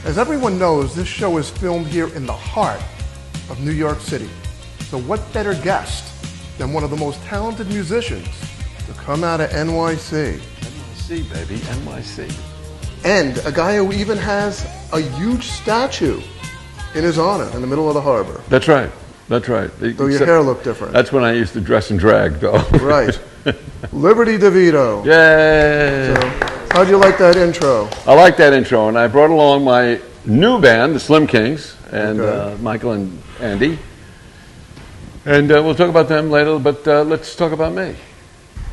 As everyone knows, this show is filmed here in the heart of New York City. So what better guest than one of the most talented musicians to come out of NYC? NYC, baby, NYC. And a guy who even has a huge statue in his honor in the middle of the harbor. That's right. That's right. Though your hair looked different. That's when I used to dress in drag, though. Right. Liberty Devitto. Yay! So, how'd you like that intro? I like that intro, and I brought along my new band, the Slim Kings, and Michael and Andy. And we'll talk about them later, but let's talk about me.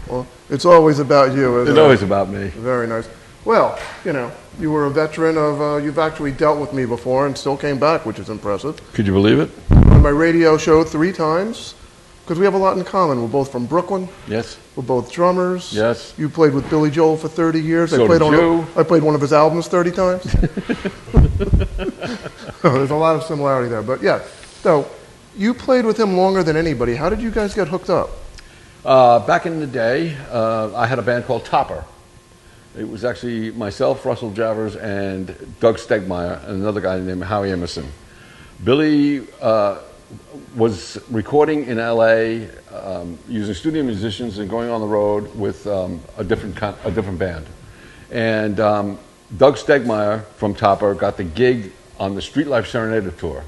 Well, it's always about you, isn't it? It's always about me. Very nice. Well, you know, you were a veteran of, you've actually dealt with me before and still came back, which is impressive. Could you believe it? On my radio show 3 times, because we have a lot in common. We're both from Brooklyn. Yes. We're both drummers. Yes. You played with Billy Joel for 30 years. So did you. I played one of his albums 30 times. There's a lot of similarity there. But yeah, so you played with him longer than anybody. How did you guys get hooked up? Back in the day, I had a band called Topper. It was actually myself, Russell Javers, and Doug Stegmeyer, and another guy named Howie Emerson. Billy was recording in LA, using studio musicians and going on the road with a different band. And Doug Stegmeyer from Topper got the gig on the Street Life Serenade tour.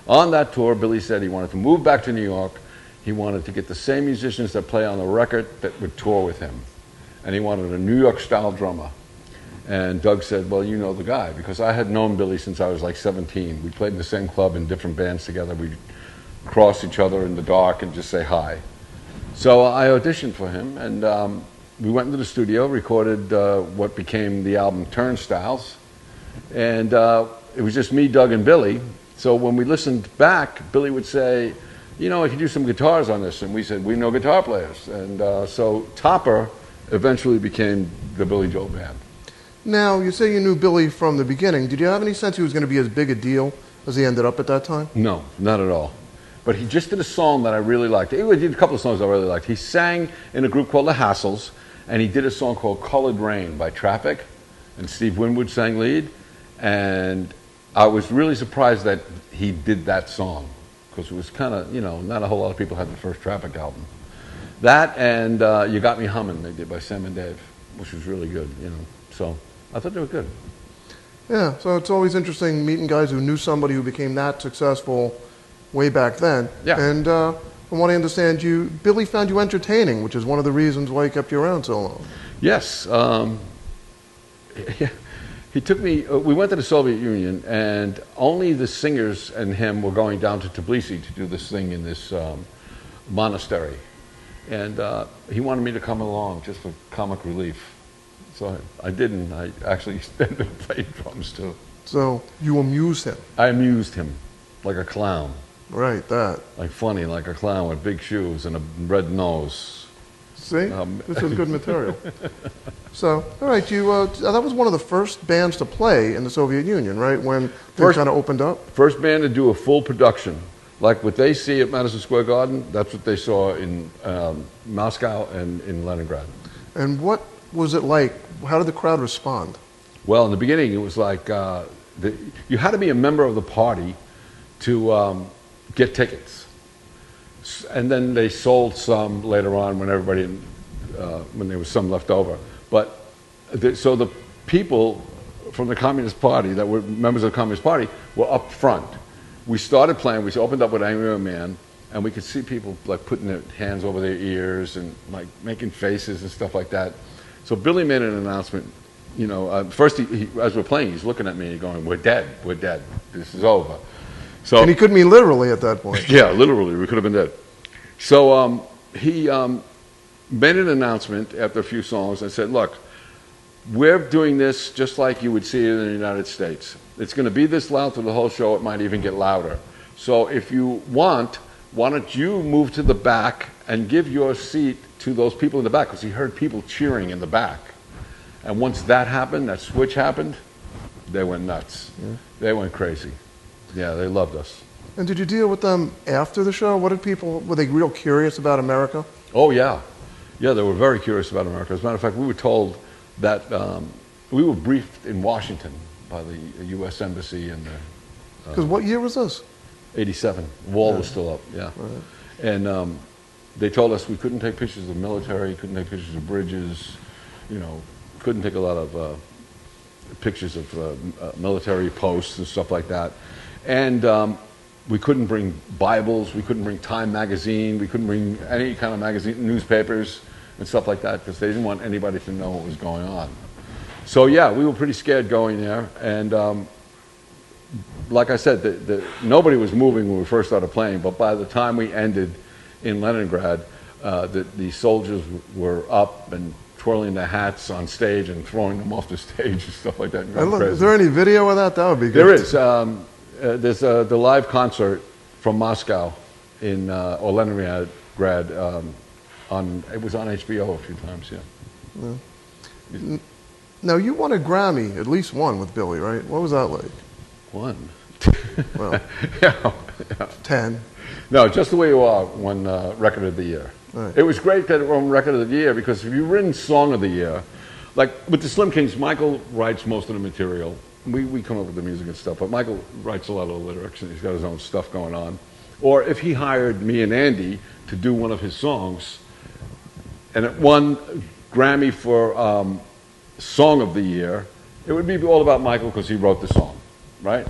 On that tour, Billy said he wanted to move back to New York. He wanted to get the same musicians that play on the record that would tour with him. And he wanted a New York-style drummer. And Doug said, well, you know the guy, because I had known Billy since I was like 17. We played in the same club in different bands together. We'd cross each other in the dark and just say hi. So I auditioned for him, and we went into the studio, recorded what became the album Turnstiles. And it was just me, Doug, and Billy. So when we listened back, Billy would say, you know, I could use some guitars on this. And we said, we know guitar players. And so Topper eventually became the Billy Joel Band. Now, you say you knew Billy from the beginning. Did you have any sense he was going to be as big a deal as he ended up at that time? No, not at all. But he just did a song that I really liked. He did a couple of songs I really liked. He sang in a group called The Hassles, and he did a song called Colored Rain by Traffic, and Steve Winwood sang lead. And I was really surprised that he did that song, because it was kind of, you know, not a whole lot of people had the first Traffic album. That and You Got Me Hummin' they did by Sam and Dave, which was really good, you know. So I thought they were good. Yeah, so it's always interesting meeting guys who knew somebody who became that successful way back then. Yeah. And from what I understand, Billy found you entertaining, which is one of the reasons why he kept you around so long. Yes. He took me, we went to the Soviet Union, and only the singers and him were going down to Tbilisi to do this thing in this monastery. And he wanted me to come along just for comic relief. So I didn't. I actually played drums too. So you amused him? I amused him like a clown. Right, that. Like funny, like a clown with big shoes and a red nose. See? This is good material. So, all right, that was one of the first bands to play in the Soviet Union, right, when things kind of opened up? First band to do a full production. Like what they see at Madison Square Garden, that's what they saw in Moscow and in Leningrad. And what was it like? How did the crowd respond? Well, in the beginning, it was like you had to be a member of the party to get tickets. And then they sold some later on when when there was some left over. But so the people from the Communist Party that were members of the Communist Party were up front. We started playing, we opened up with Angry Man, and we could see people like putting their hands over their ears and like making faces and stuff like that. So Billy made an announcement, you know, first as we're playing, he's looking at me going, we're dead, this is over. So, and he couldn't mean literally at that point. Yeah, literally, we could have been dead. So he made an announcement after a few songs and said, look, we're doing this just like you would see it in the United States. It's going to be this loud through the whole show. It might even get louder. So if you want, why don't you move to the back and give your seat to those people in the back? Because he heard people cheering in the back. And once that happened, that switch happened, they went nuts. Yeah. They went crazy. Yeah, they loved us. And did you deal with them after the show? Were they real curious about America? Oh, yeah. Yeah, they were very curious about America. As a matter of fact, we were told that we were briefed in Washington by the U.S. Embassy in the Because what year was this? 87. The wall was still up, yeah. Right. And they told us we couldn't take pictures of military, couldn't take pictures of bridges, you know, couldn't take a lot of pictures of military posts and stuff like that. And we couldn't bring Bibles, we couldn't bring Time magazine, we couldn't bring any kind of magazine, newspapers and stuff like that, because they didn't want anybody to know what was going on. So yeah, we were pretty scared going there. And like I said, nobody was moving when we first started playing, but by the time we ended in Leningrad, the soldiers were up and twirling their hats on stage and throwing them off the stage and stuff like that. Is there any video of that? That would be good. There is. There's the live concert from Moscow in or Leningrad. It was on HBO a few times. Yeah. Now you won a Grammy, at least one, with Billy, right? What was that like? One. Well, yeah. 10. No, Just the Way You Are won Record of the Year. Right. It was great that it won Record of the Year because if you've written Song of the Year, like with the Slim Kings, Michael writes most of the material. We come up with the music and stuff, but Michael writes a lot of the lyrics and he's got his own stuff going on. Or if he hired me and Andy to do one of his songs, and it won Grammy for Song of the Year, it would be all about Michael because he wrote the song, right?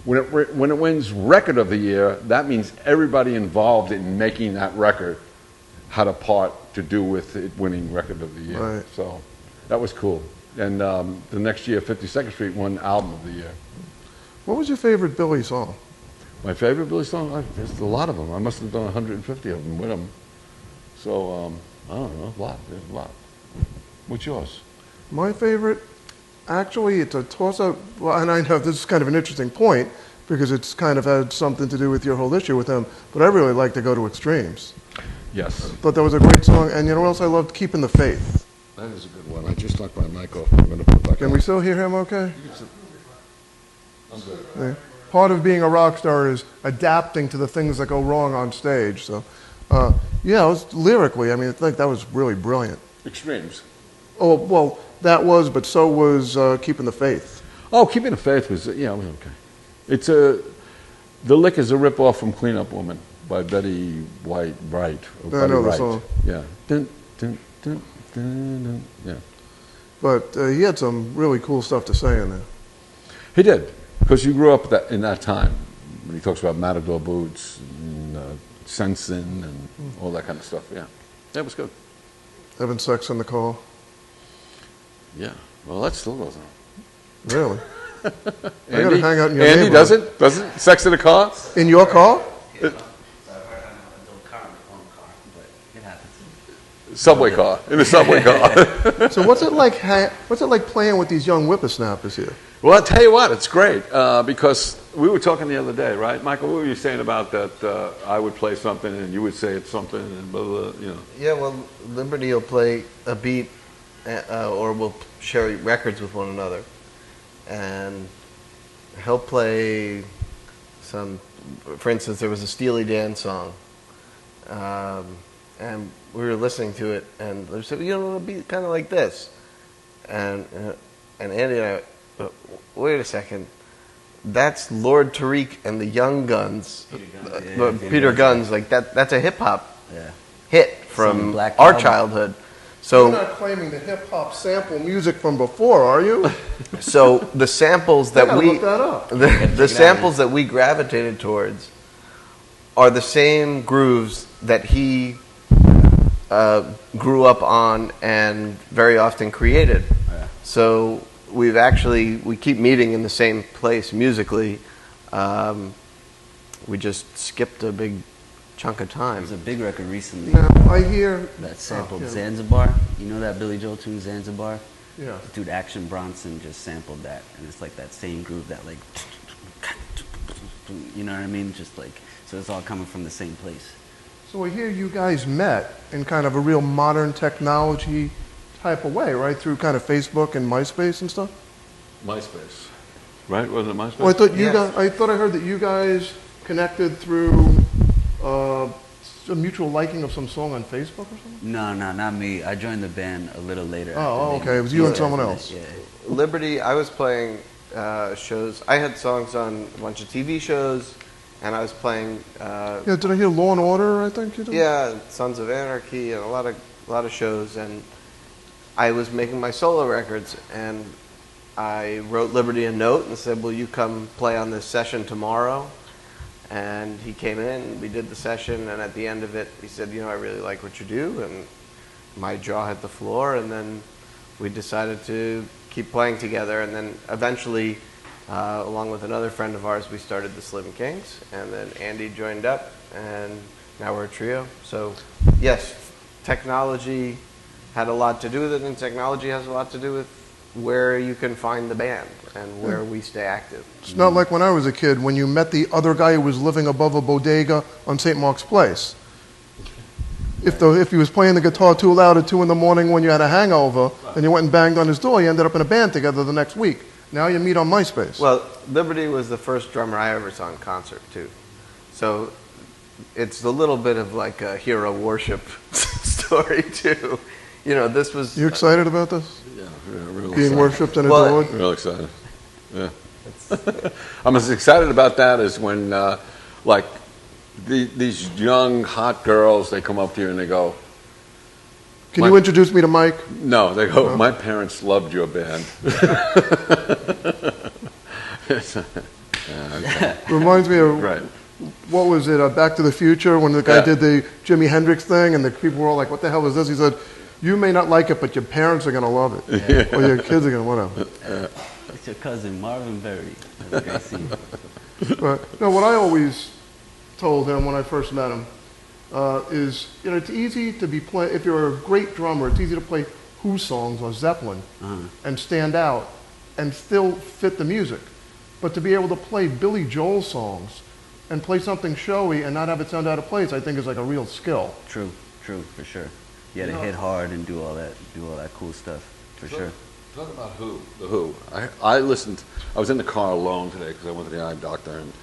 When it wins Record of the Year, that means everybody involved in making that record had a part to do with it winning Record of the Year. Right. So that was cool. And the next year, 52nd Street won Album of the Year. What was your favorite Billy song? My favorite Billy song? There's a lot of them. I must have done 150 of them with him. So, I don't know, a lot. There's a lot. What's yours? My favorite, actually, it's a toss-up. Well, and I know this is kind of an interesting point because it's kind of had something to do with your whole issue with him, but I really like to go to extremes. Yes. But that was a great song, and you know what else I loved? Keeping the Faith. That is a good one. I just knocked my mic off. I'm going to put it back Can on. we still hear him okay? I'm good. Yeah. Part of being a rock star is adapting to the things that go wrong on stage. So, yeah, it was lyrically, I mean, I think that was really brilliant. Extremes. Oh, well, that was, but so was Keeping the Faith. Oh, Keeping the Faith was, yeah, it was okay. It's the lick is a rip-off from Clean Up Woman by Betty White, Wright. I know the song. Yeah. Dun, dun, dun, dun, dun. Yeah. But he had some really cool stuff to say in there. He did, because you grew up in that time when he talks about Matador boots and Sensen and all that kind of stuff. Yeah, that was good. Having sex in the car. Yeah, well, that still goes on. Really? I got to hang out in your Andy neighborhood. doesn't? Sex in a car? In your car? Subway car, in a subway car. So what's it like? What's it like playing with these young whippersnappers here? Well, I'll tell you what, it's great because we were talking the other day, right, Michael? What were you saying about that? I would play something and you would say it's something and blah blah. You know. Yeah, well, Liberty will play a beat, or we'll share records with one another, and he'll play some. For instance, there was a Steely Dan song, and we were listening to it, and they said, you know, it'll be kind of like this, and Andy and I, wait a second, that's Lord Tariq and the Young Guns, Peter Guns, like that's a hip hop hit from our childhood. So you're not claiming the hip hop sample music from before, are you? So the samples that we look that up. the samples that we gravitated towards are the same grooves that he grew up on and very often created. Yeah. So we keep meeting in the same place musically. We just skipped a big chunk of time. There's a big record recently Now, I hear... that sampled yeah. Zanzibar. You know that Billy Joel tune, Zanzibar? Yeah. Dude, Action Bronson just sampled that, and it's like that same groove that like, you know what I mean? Just like, so it's all coming from the same place. So I hear you guys met in kind of a real modern technology type of way, right? Through kind of Facebook and MySpace and stuff? MySpace, right? Wasn't it MySpace? Well, I thought Yes. I heard that you guys connected through a mutual liking of some song on Facebook or something? No, not me. I joined the band a little later. Oh, after okay. It was you and someone met. else. Yeah. Liberty, I was playing shows. I had songs on a bunch of TV shows, and I was playing. Yeah, did I hear Law and Order? I think you did. Yeah, Sons of Anarchy, and a lot of shows, and I was making my solo records, and I wrote Liberty a note and said, "Will you come play on this session tomorrow?" And he came in, we did the session, and at the end of it, he said, "You know, I really like what you do," and my jaw hit the floor, and then we decided to keep playing together, and then eventually, along with another friend of ours, we started the Slim Kings, and then Andy joined up, and now we're a trio. So, yes, technology had a lot to do with it, and technology has a lot to do with where you can find the band and where we stay active. It's not like when I was a kid, when you met the other guy who was living above a bodega on St. Mark's Place. If he was playing the guitar too loud at 2 in the morning when you had a hangover and you went and banged on his door, you ended up in a band together the next week. Now you meet on MySpace. Well, Liberty was the first drummer I ever saw in concert, too. So it's a little bit of like a hero worship story, too. You know, this was... You excited about this? Yeah, real Being excited. worshipped and Well, adored? Real excited. Yeah. I'm as excited about that as when, like, these young, hot girls, they come up to you and they go, Can you introduce me to Mike? no, they go, my parents loved your band. Reminds me of, Right. what was it, Back to the Future, when the guy Yeah. did the Jimi Hendrix thing and the people were all like, what the hell is this? He said, you may not like it, but your parents are going to love it. Or your kids are going to, whatever. It's your cousin Marvin Berry. That's a great scene. But, no, what I always told him when I first met him is, you know, it's easy to be if you're a great drummer, it's easy to play Who songs or Zeppelin and stand out and still fit the music. But to be able to play Billy Joel songs and play something showy and not have it sound out of place, I think is like a real skill. True, for sure. You had to hit hard and do all that cool stuff, for sure. Talk about The Who. I listened, I was in the car alone today because I went to the eye doctor, and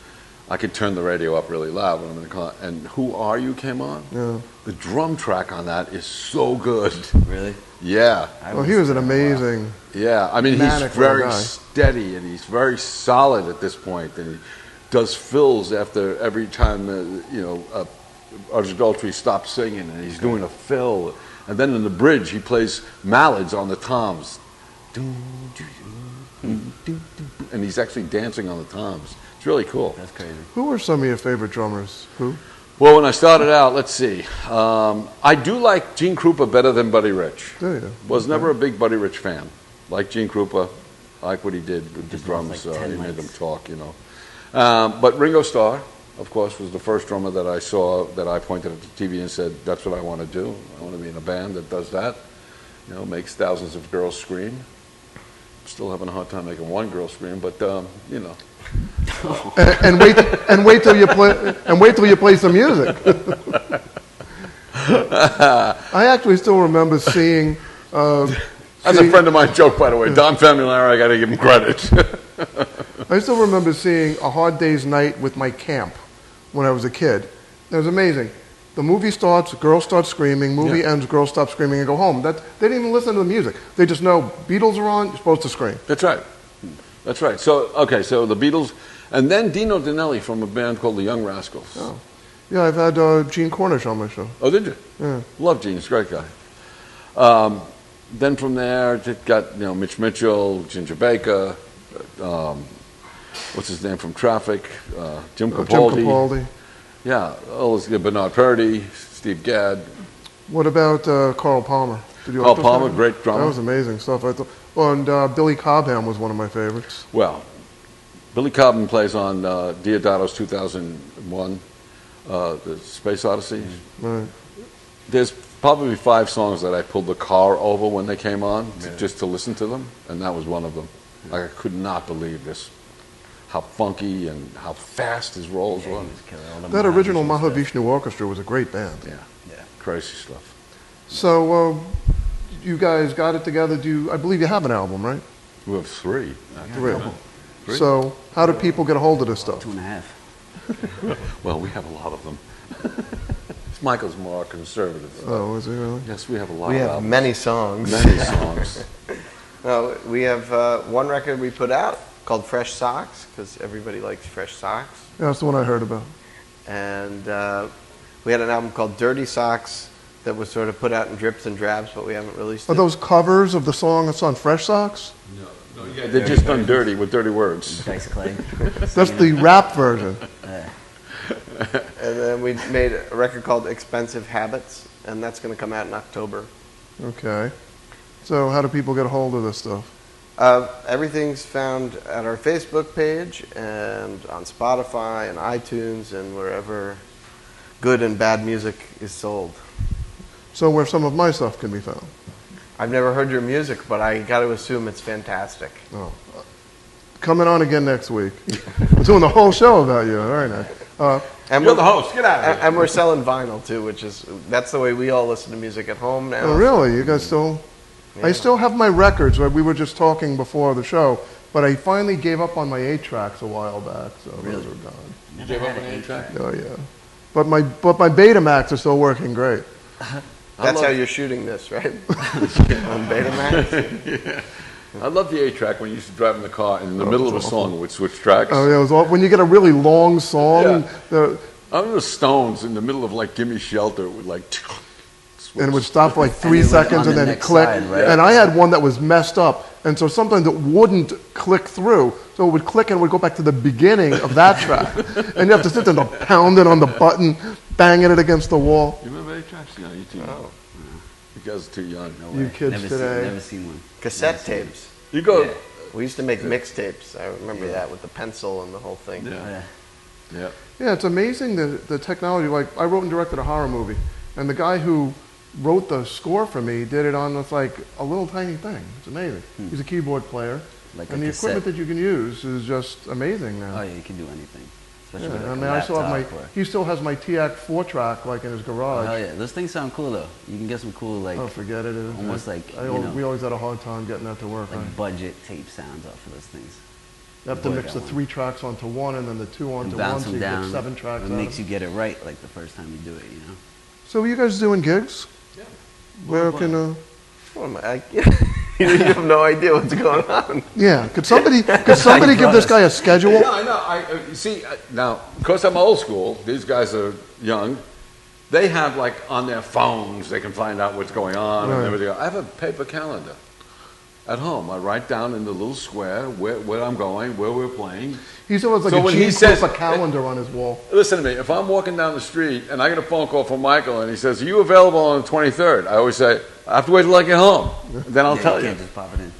I could turn the radio up really loud when I'm in the car, and Who Are You came on. Yeah. The drum track on that is so good. Really? Yeah. Well, he was an amazing... Yeah, I mean, he's Manic little very guy. steady, and he's very solid at this point, and he does fills after every time, Arthur Daltrey stops singing, and he's doing a fill. And then in the bridge, he plays mallards on the toms. And he's actually dancing on the toms. It's really cool. That's crazy. Who were some of your favorite drummers? Who? Well, when I started out, let's see. I do like Gene Krupa better than Buddy Rich. Do you? Was never a big Buddy Rich fan. Like Gene Krupa, I like what he did with the Just drums. like 10 he made mics. them talk, you know. But Ringo Starr, of course, was the first drummer that I saw that I pointed at the TV and said, that's what I want to do. I want to be in a band that does that. You know, makes thousands of girls scream. Still having a hard time making one girl scream, but you know. And wait till you play some music. I actually still remember seeing. That's a friend of mine joke, by the way. Don Famularo, I got to give him credit. I still remember seeing A Hard Day's Night with my camp when I was a kid. It was amazing. The movie starts, girls start screaming, movie ends, girls stop screaming and go home. They didn't even listen to the music. They just know Beatles are on, you're supposed to scream. That's right. That's right. So, okay, so the Beatles, and then Dino Danelli from a band called the Young Rascals. Oh. Yeah, I've had Gene Cornish on my show. Oh, did you? Yeah. Love Gene, he's a great guy. Then from there, it got, Mitch Mitchell, Ginger Baker, what's his name from Traffic, Jim Capaldi. Jim Capaldi. Yeah, Bernard Purdy, Steve Gadd. What about Carl Palmer? Did you Carl like those Palmer, guys? great drummer. That was amazing stuff. I thought. Oh, and Billy Cobham was one of my favorites. Well, Billy Cobham plays on Diodatos 2001, the Space Odyssey. Right. There's probably 5 songs that I pulled the car over when they came on just to listen to them, and that was one of them. Like, I could not believe this, how funky and how fast his rolls were. That original Mahavishnu Orchestra was a great band. Yeah, crazy stuff. So you guys got it together. I believe you have an album, right? We have 3. Three. So how do people get a hold of this stuff? 2.5. Well, we have a lot of them. Michael's more conservative. Oh, is it really? Yes, we have a lot We of have albums. many songs. Many songs. No, we have one record we put out, called Fresh Socks, because everybody likes fresh socks. Yeah, that's the one I heard about. And we had an album called Dirty Socks that was sort of put out in drips and drabs, but we haven't released Are it. those covers of the song that's on Fresh Socks? No, yeah, they're just done dirty with dirty words. Dice Clay. That's the rap version. And then we made a record called Expensive Habits, and that's going to come out in October. Okay. So how do people get a hold of this stuff? Everything's found at our Facebook page and on Spotify and iTunes and wherever good and bad music is sold. So where some of my stuff can be found? I've never heard your music, but I got to assume it's fantastic. Oh. Coming on again next week. We're doing the whole show about you. Very nice. And You're the host. Get out of here. And we're selling vinyl too, that's the way we all listen to music at home now. Oh, really? You guys still? Yeah. I still have my records. Right? We were just talking before the show, but I finally gave up on my 8-tracks a while back, so those are gone. You gave up on the 8-track? Oh yeah, but my Betamax are still working great. That's how you're shooting this, right? On Betamax. Yeah. I love the 8-track when you used to drive in the car and in the middle of a song it would switch tracks. Oh yeah, it was all, when you get a really long song, Yeah. I remember the Stones in the middle of like "Gimme Shelter" would like switch. and it would stop for like 3 it would seconds on and the then next click. side, right? And I had one that was messed up, and so sometimes it wouldn't click through. So it would click and it would go back to the beginning of that track, and you have to sit there and pound it on the button, banging it against the wall. You remember 8-tracks? Yeah, you too young. Oh. You guys are too young. No You way. kids Never today. never seen one. Cassette tapes. You go. Yeah. We used to make mixtapes. I remember that with the pencil and the whole thing. Yeah. Yeah. Yeah, it's amazing the technology. Like I wrote and directed a horror movie, and the guy who wrote the score for me did it on with like a little tiny thing. It's amazing. He's a keyboard player, Like and a the equipment cassette. that you can use is just amazing now. Oh yeah, you can do anything. Especially Yeah, with I like mean, a I still have my. laptop or- He still has my TAC 4-track like in his Oh, garage. hell yeah, those things sound cool though. You can get some cool like Oh, forget it. almost like, you know, we always had a hard time getting that to work. like Right? budget tape sounds off of those things. You have to boy, mix the that one. 3 tracks onto one and then the 2 And onto one, bounce so them you down. get 7 tracks. It out makes of you get it right like the first time you do it, you know. So are you guys doing gigs? Yeah. Where can What am I? You have no idea what's going on. yeah? Could somebody give this guy a schedule? Yeah, I know. You see, now, because I'm old school, these guys are young. They have, like, on their phones, they can find out what's going on Right. and everything. I have a paper calendar at home. I write down in the little square where I'm going, where we're playing. He's almost like So a when he Gene says- Krupa calendar on his wall. Listen to me. If I'm walking down the street and I get a phone call from Michael and he says, "Are you available on the 23rd?" I always say, "I have to wait till I get home. Then I'll Yeah, tell you you." can't just pop it in.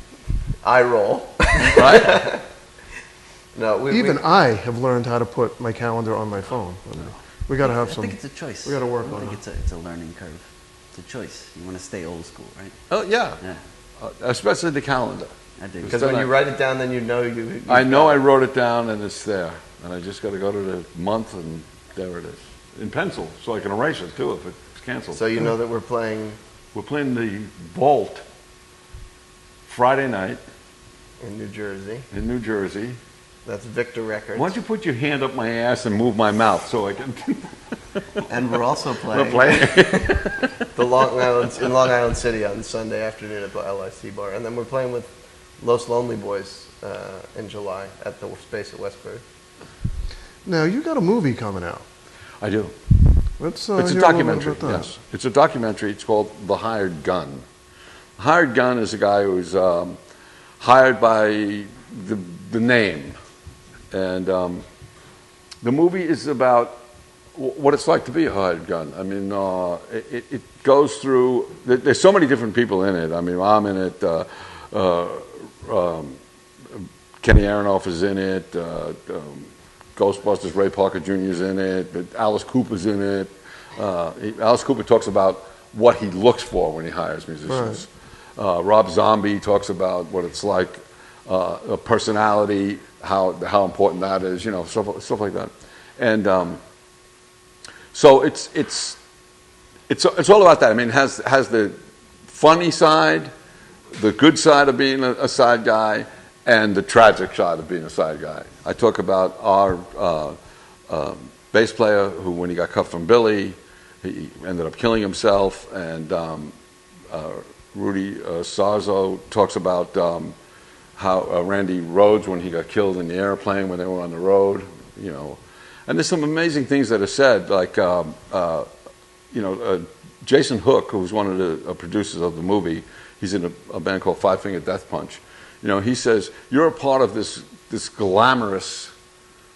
I roll. Right? No, Even I have learned how to put my calendar on my phone. I mean, we got to have I some. think it's a choice. we gotta work I on think it. it's a learning curve. It's a choice. You want to stay old school, right? Oh, yeah. Yeah, Especially the calendar. I dig because it. when you write it down, then you know you. I know I wrote it down and it's there. And I just got to go to the month and there it is. In pencil, so I can erase it too if it's canceled. So you know that we're playing We're playing the Vault Friday night in New Jersey. in New Jersey. That's Victor Records. Why don't you put your hand up my ass and move my mouth so I can And we're also playing play? the Long Island in Long Island City on Sunday afternoon at the LIC bar, and then we're playing with Los Lonely Boys in July at the Space at Westbury. Now you got a movie coming out. I do. Let's It's a hear little bit documentary, about that. yes. It's a documentary. It's called The Hired Gun. The Hired Gun is a guy who's hired by the name. And the movie is about what it's like to be a hired gun. I mean, it goes through, there's so many different people in it. I mean, I'm in it, Kenny Aronoff is in it, Ghostbusters, Ray Parker Jr. is in it, but Alice Cooper's in it. Alice Cooper talks about what he looks for when he hires musicians. Rob Zombie talks about what it's like, a personality, how important that is, you know, stuff like that. And so it's all about that. I mean, it has the funny side, the good side of being a side guy, and the tragic side of being a side guy. I talk about our bass player who, when he got cut from Billy, he ended up killing himself, and Rudy Sarzo talks about how Randy Rhoads, when he got killed in the airplane when they were on the road, you know. And there's some amazing things that are said, like, Jason Hook, who was one of the producers of the movie, he's in a band called Five Finger Death Punch. You know, he says, you're a part of this glamorous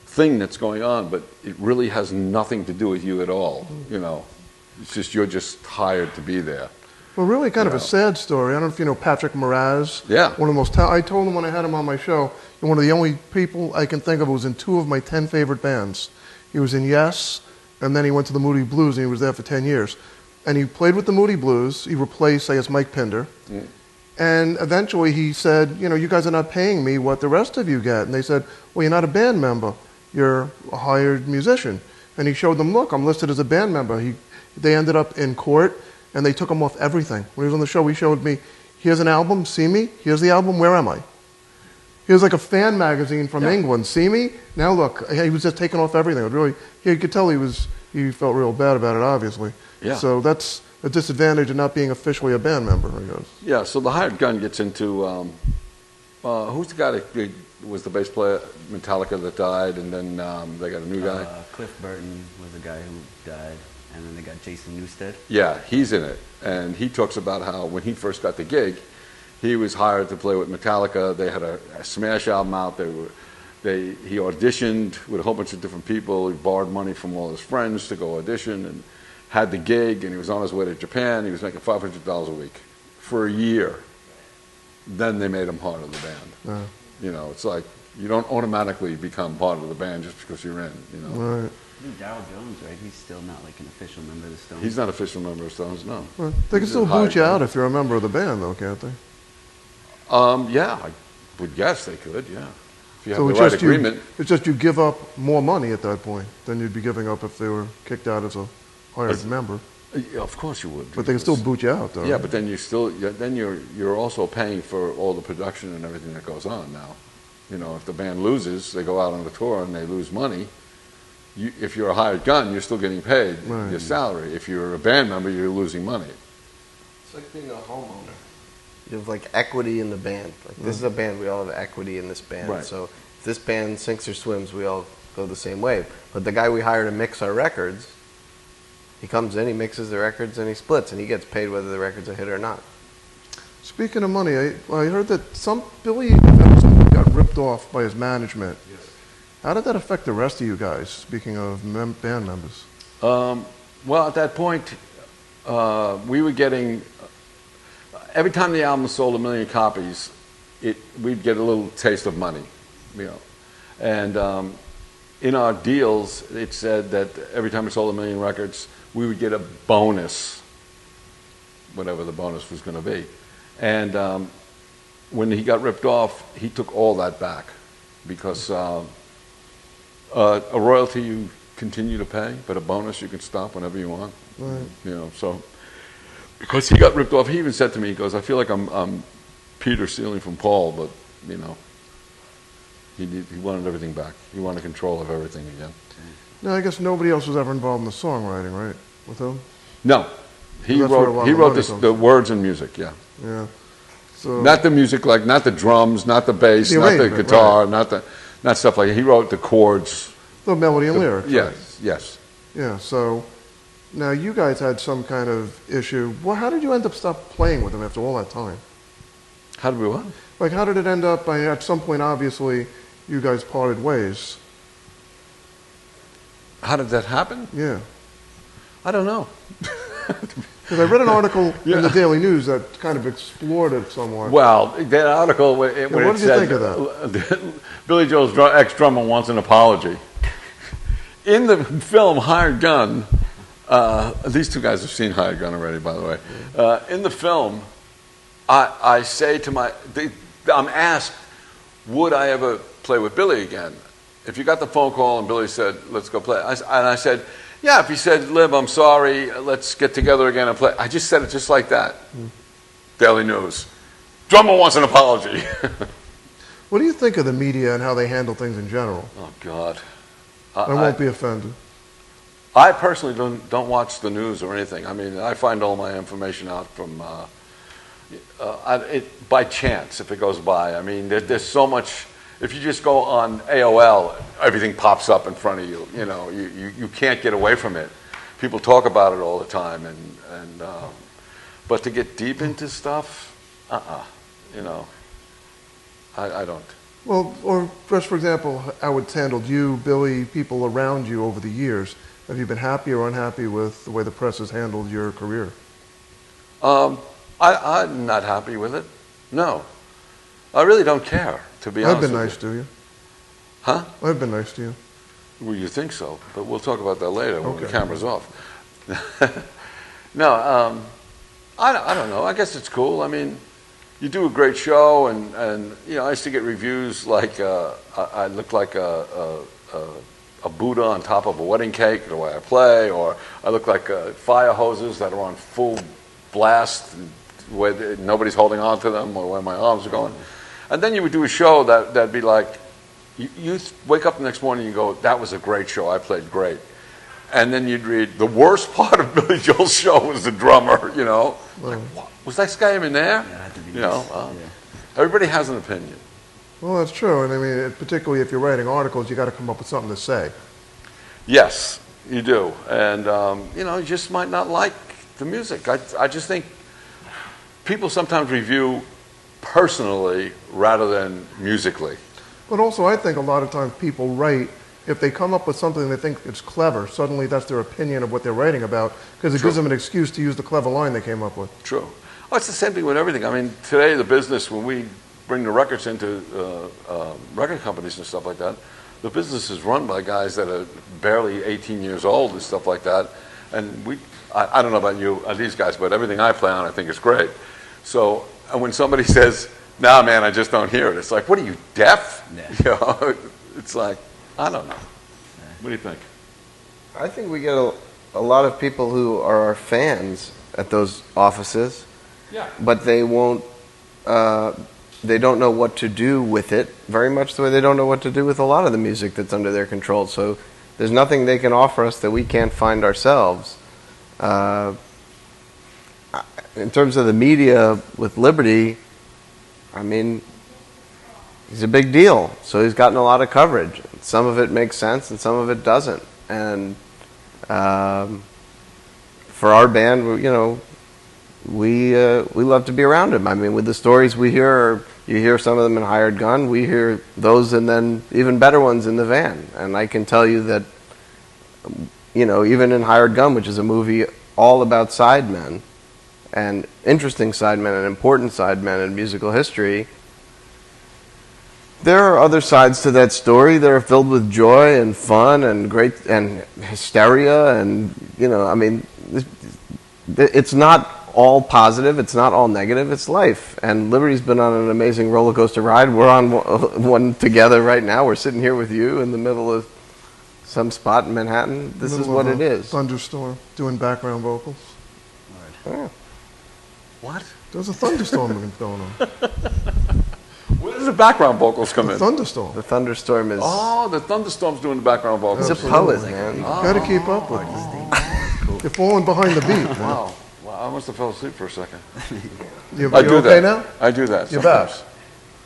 thing that's going on, but it really has nothing to do with you at all, you know. It's just, you're just hired to be there. Well, really kind of a sad story. I don't know if you know Patrick Moraz. Yeah. One of the most, I told him when I had him on my show, one of the only people I can think of who was in 2 of my 10 favorite bands. He was in Yes, and then he went to the Moody Blues, and he was there for 10 years. And he played with the Moody Blues. He replaced, I guess, Mike Pinder. Mm. And eventually he said, you know, you guys are not paying me what the rest of you get. And they said, well, you're not a band member. You're a hired musician. And he showed them, look, I'm listed as a band member. They ended up in court, and they took him off everything. When he was on the show, he showed me, here's an album, see me? Here's the album, where am I? Here's like a fan magazine from England, see me? Now look, he was just taking off everything. It really, you could tell he felt real bad about it, obviously. Yeah. So that's a disadvantage of not being officially a band member, I guess. Yeah, so the hired gun gets into, who's the guy that was the bass player, Metallica, that died, and then they got a new guy? Cliff Burton was the guy who died. And then they got Jason Newsted. Yeah, he's in it. And he talks about how when he first got the gig, he was hired to play with Metallica. They had a smash album out. He auditioned with a whole bunch of different people. He borrowed money from all his friends to go audition and had the gig. And he was on his way to Japan. He was making $500 a week for a year. Then they made him part of the band. You know, it's like you don't automatically become part of the band just because you're in, you know. Right. Darryl Jones, right? He's still not like an official member of the Stones. He's not an official member of Stones, no. Well, they can still boot you out if you're a member of the band, though, can't they? Yeah, I would guess they could, yeah. If you have the right agreement. It's just you give up more money at that point than you'd be giving up if they were kicked out as a hired member. Yeah, of course you would. But they can still boot you out, though. Yeah, but then you're also paying for all the production and everything that goes on now. You know, if the band loses, they go out on the tour and they lose money. If you're a hired gun, you're still getting paid your salary. If you're a band member, you're losing money. It's like being a homeowner. You have like equity in the band. Like this is a band, we all have equity in this band. Right. So if this band sinks or swims, we all go the same way. But the guy we hire to mix our records, he comes in, he mixes the records, and he splits, and he gets paid whether the record's a hit or not. Speaking of money, I heard that Billy Devitto got ripped off by his management. Yes. How did that affect the rest of you guys, speaking of band members? Well, at that point, we were getting, every time the album sold 1 million copies, we'd get a little taste of money, you know. And in our deals, it said that every time we sold 1 million records, we would get a bonus, whatever the bonus was going to be. And when he got ripped off, he took all that back because a royalty you continue to pay, but a bonus you can stop whenever you want. Right. You know, so because he got ripped off, he even said to me, he goes, "I feel like I'm Peter stealing from Paul," but you know, he wanted everything back. He wanted control of everything again. No, I guess nobody else was ever involved in the songwriting, right? With him? No, he wrote the words and music. Yeah. Yeah. So not the music, like not the drums, not the bass, not the guitar, right. not stuff like that. He wrote the chords, the melody and lyrics. Yes, right? Yes. Yeah. So now you guys had some kind of issue. Well, how did you end up stop playing with him after all that time? How did we what? Like, how did it end up? At some point, obviously, you guys parted ways. How did that happen? Yeah. I don't know. Because I read an article in the Daily News that kind of explored it somewhat. Well, that article, what did you think of that? Billy Joel's ex-drummer wants an apology. In the film Hired Gun, these two guys have seen Hired Gun already, by the way. In the film, I say to I'm asked, would I ever play with Billy again? If you got the phone call and Billy said, let's go play. And I said, yeah, if he said, Liv, I'm sorry, let's get together again and play. I just said it just like that. Daily News. Drummer wants an apology. What do you think of the media and how they handle things in general? Oh, God. I won't be offended. I personally don't watch the news or anything. I mean, I find all my information out from By chance, if it goes by. I mean, there's so much. If you just go on AOL, everything pops up in front of you. You know, you can't get away from it. People talk about it all the time, but to get deep into stuff, you know, I don't. Well, or just for example, how it's handled you, Billy, people around you over the years. Have you been happy or unhappy with the way the press has handled your career? I'm not happy with it. No. I really don't care, to be honest I've been with nice to you. Huh? I've been nice to you. Well, you think so, but we'll talk about that later when the Okay. camera's off. No, I don't know. I guess it's cool. I mean, you do a great show, and you know, I used to get reviews like I look like a Buddha on top of a wedding cake, the way I play, or I look like fire hoses that are on full blast, where nobody's holding on to them, or where my arms are going. And then you would do a show that'd be like, you wake up the next morning and you go, that was a great show, I played great. And then you'd read, the worst part of Billy Joel's show was the drummer, you know. Like, what? Was that guy even there? Yeah, it had to be You know, yeah. everybody has an opinion. Well, that's true. And I mean, particularly if you're writing articles, you got to come up with something to say. Yes, you do. And, you know, you just might not like the music. I just think people sometimes review personally rather than musically. But also, I think a lot of times people write, if they come up with something they think is clever, suddenly that's their opinion of what they're writing about, because it True. gives them an excuse to use the clever line they came up with. True. Oh, it's the same thing with everything. I mean, today the business, when we bring the records into record companies and stuff like that, the business is run by guys that are barely 18 years old and stuff like that. And I don't know about you, these guys, but everything I play on I think is great. So and when somebody says, nah, man, I just don't hear it, it's like, what are you, deaf? Yeah. You know, it's like, I don't know. What do you think? I think we get a lot of people who are our fans at those offices, Yeah. but they won't. They don't know what to do with it. Very much the way they don't know what to do with a lot of the music that's under their control. So there's nothing they can offer us that we can't find ourselves. In terms of the media with Liberty, I mean, he's a big deal. So he's gotten a lot of coverage. Some of it makes sense and some of it doesn't. And for our band, you know, we love to be around him. I mean, with the stories we hear, you hear some of them in Hired Gun, we hear those and then even better ones in the van. And I can tell you that, you know, even in Hired Gun, which is a movie all about sidemen, and interesting sidemen and important sidemen in musical history, there are other sides to that story that are filled with joy and fun and great and hysteria, and you know, I mean, it's not all positive, it's not all negative, it's life. And Liberty's been on an amazing roller coaster ride. We're on one together right now. We're sitting here with you in the middle of some spot in Manhattan. This is what it is. Thunderstorm, doing background vocals. Yeah. What? There's a thunderstorm going on. Where does the background vocals come A in? thunderstorm. The thunderstorm is. Oh, the thunderstorm's doing the background vocals. He's a poet, man. You got to keep up with it. You're falling behind the beat. Man. Wow. Wow, I must have fell asleep for a second. You're I do okay that. now? I do that. You're sometimes. back.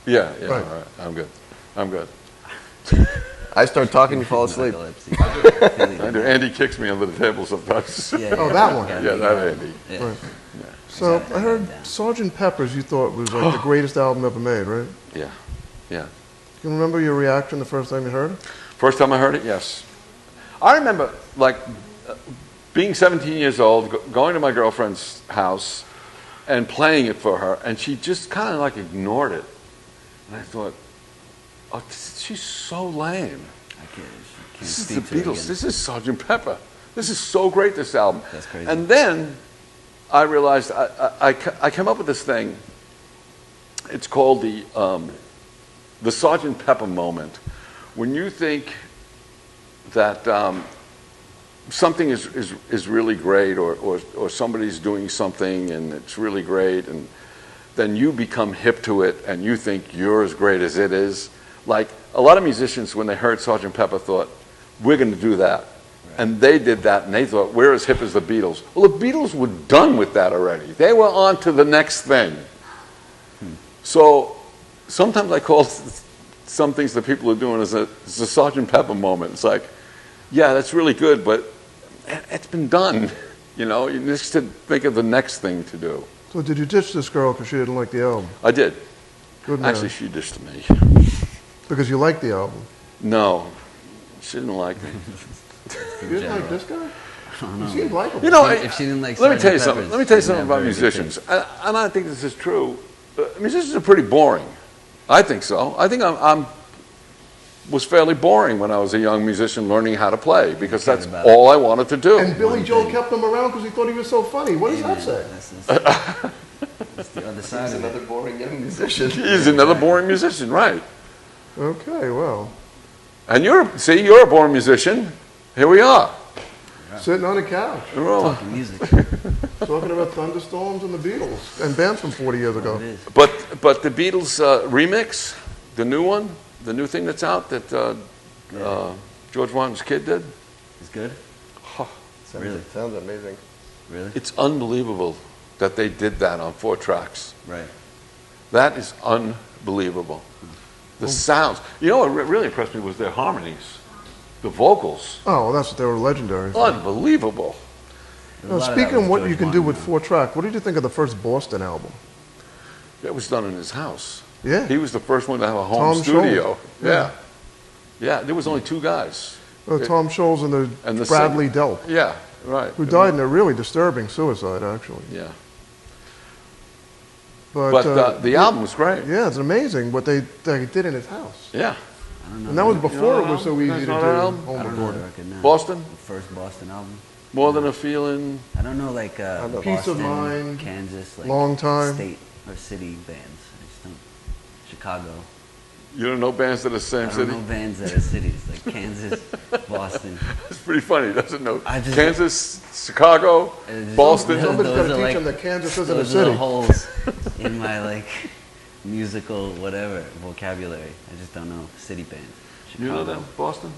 Yeah, yeah, Right. all right. I'm good. I'm good. I start talking, you fall asleep. I do. Andy kicks me under the table sometimes. Oh, that one. Yeah, that Andy. Right. So I heard Sgt. Pepper's you thought was like the greatest album ever made, right? Yeah, yeah. You remember your reaction the first time you heard it? First time I heard it, yes. I remember, like, being 17 years old, going to my girlfriend's house and playing it for her, and she just kind of like ignored it. And I thought, oh, she's so lame. This is the Beatles. This is Sgt. Pepper. This is so great, this album. That's crazy. And then I realized I came up with this thing. It's called the Sgt. Pepper moment. When you think that something is really great, or somebody's doing something and it's really great, and then you become hip to it and you think you're as great as it is. Like a lot of musicians, when they heard Sgt. Pepper, thought, we're going to do that. Right. And they did that, and they thought, we're as hip as the Beatles. Well, the Beatles were done with that already. They were on to the next thing. So sometimes I call some things that people are doing as a Sgt. Pepper moment. It's like, yeah, that's really good, but it's been done. You know, you just to think of the next thing to do. So did you ditch this girl because she didn't like the album? I did. Good man. Actually, she ditched me. Because you liked the album. No, she didn't like me. You didn't like this guy? You seemed likable. You know, If she didn't like let me tell you Sgt. something. Pepper's, Let me tell you she something didn't have about very good musicians, and I think this is true. Musicians are pretty boring. I think so. I think I'm was fairly boring when I was a young musician learning how to play because that's all I wanted to do. And Billy Joel kept him around because he thought he was so funny. What does that say? That's the other side He's of it. another boring young musician. He's another boring musician, right? Okay, well. And you're a boring musician. Here we are. Sitting on the couch, We're all- Talking music. talking about Thunderstorms and the Beatles and bands from 40 years ago. It is. But the Beatles remix, the new one, the new thing that's out that George Martin's kid did, It's good? Really? Sounds amazing. Really? it's unbelievable that they did that on 4 tracks. Right. That is unbelievable. The sounds. You know what really impressed me was their harmonies, the vocals. Oh, well, that's what they were legendary for. Unbelievable. Now, speaking of what you can do with 4-track, what did you think of the first Boston album? That was done in his house. Yeah. He was the first one to have a home Tom studio. Scholz. Yeah. Yeah, there was only 2 guys. Tom Scholz and the Bradley singer. Delp, Yeah, right. who died in a really disturbing suicide, actually. Yeah. But, The album was great. yeah, it's amazing what they did in his house. Yeah. I don't know. And that was before it was so easy That's to do not an album? home I don't know the recording. record now. Boston? The first Boston album. More Than a Feeling. I don't know, like know. Peace of Boston, Mind, Kansas, like Long Time. state or city bands. I just don't. Chicago. You don't know bands that are the same I don't city? know bands that are cities like Kansas, Boston. It's pretty funny. He doesn't know I just- Kansas, Chicago, It's just- Boston. Somebody's Those got to are teach like- him that Kansas isn't a Those are the city. holes in my like musical whatever vocabulary. I just don't know city bands. You know Chicago. that? Boston?